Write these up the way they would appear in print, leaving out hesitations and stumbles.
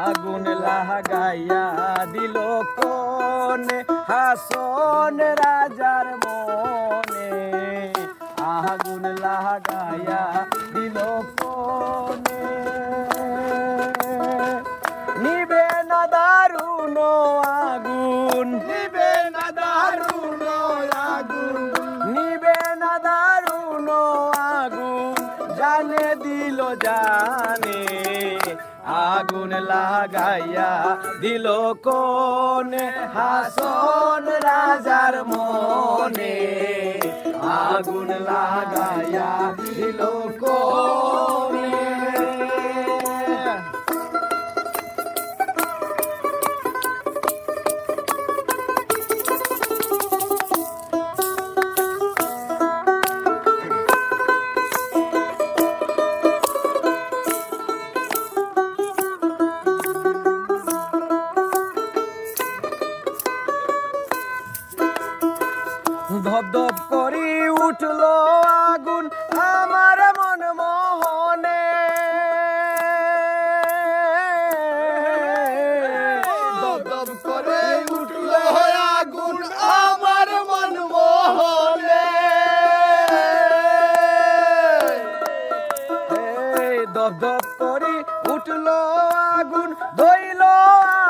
আগুন লাগাইয়া দিল কোনে হাসন রাজার মনে, আগুন লাগাইয়া দিল কোনে। নিবে না দারুণ আগুন, নিবে না দারুণ আগুন, নিবে না দারুণ আগুন, জানে দিল জানে, আগুন লাগাইয়া দিল কোনে হাসন রাজার মনে, আগুন লাগাইয়া দিল কোনে। ধপ ধপ করি উঠলো আগুন আমার মন মোহনে, দপ দপ করে উঠলো আগুন আমার মন মোহনে। ধপ ধপ করি উঠলো আগুন ধইল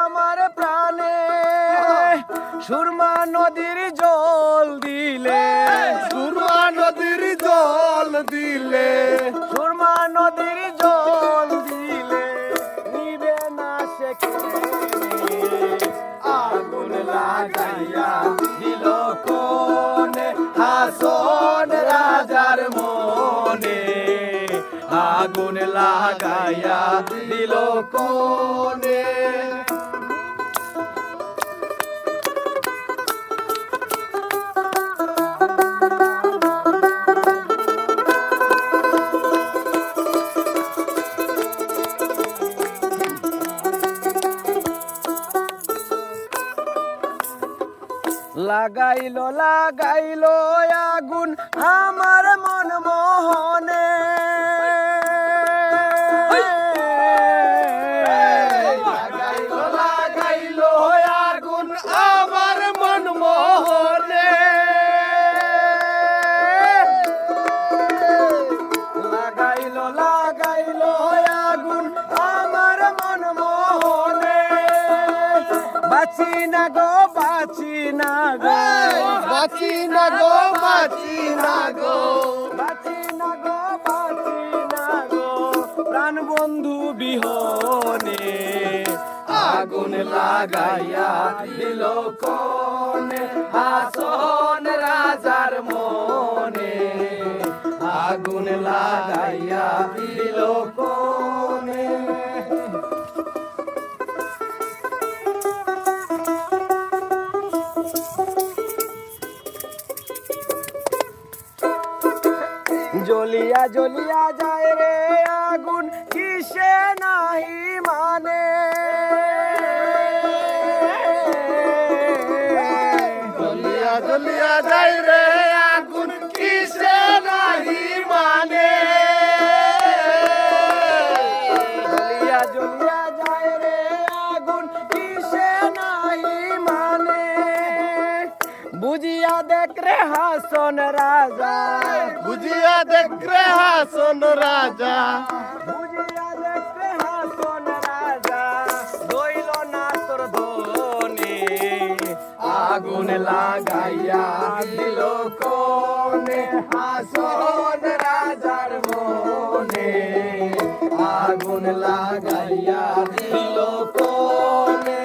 আমার প্রাণে, সুরমা নদীর জল দিলে, সুরমা নদীর জল দিলে, সুরমা নদীর জল দিলে, নিবে না সে আগুন লাগাইয়া দিল কোনে হাসন রাজার মনে, আগুন লাগাইয়া দিল কোনে। লাগাইলো লাগাইলো আগুন আমার মন মোহনে, লাগাইলো লাগাইলো আগুন আমার মন মোহনে। লাগাইলো লাগাইলো আগুন আমার মন মোহনে, বাঁচি না গো বাঁচি না গো, বাঁচি না গো বাঁচি না গো, বাঁচি না গো বাঁচি না গো, প্রাণ বন্ধু বিহনে, আগুন লাগাইয়া দিল কোনে হাসন রাজার মনে, আগুন লাগাইয়া দিল কোনে। জ্বলিয়া জ্বলিয়া যায় রে আগুন কিসে নাহি মানে, জ্বলিয়া জ্বলিয়া যাই রে আগুন কিসে নাহি মানে, জ্বলিয়া জ্বলিয়া যায় রে আগুন কিসে নাহি মানে, বুঝিয়া দেখ রে হাসন রাজা, বুঝিয়া দেখ রে হাসন রাজা, বুঝিয়া দেখ রে হাসন রাজা, দইল না তোর ধনে, আগুন লাগাইয়া দিল কোনে হাসন রাজার মনে, আগুন লাগাইয়া দিল কোনে।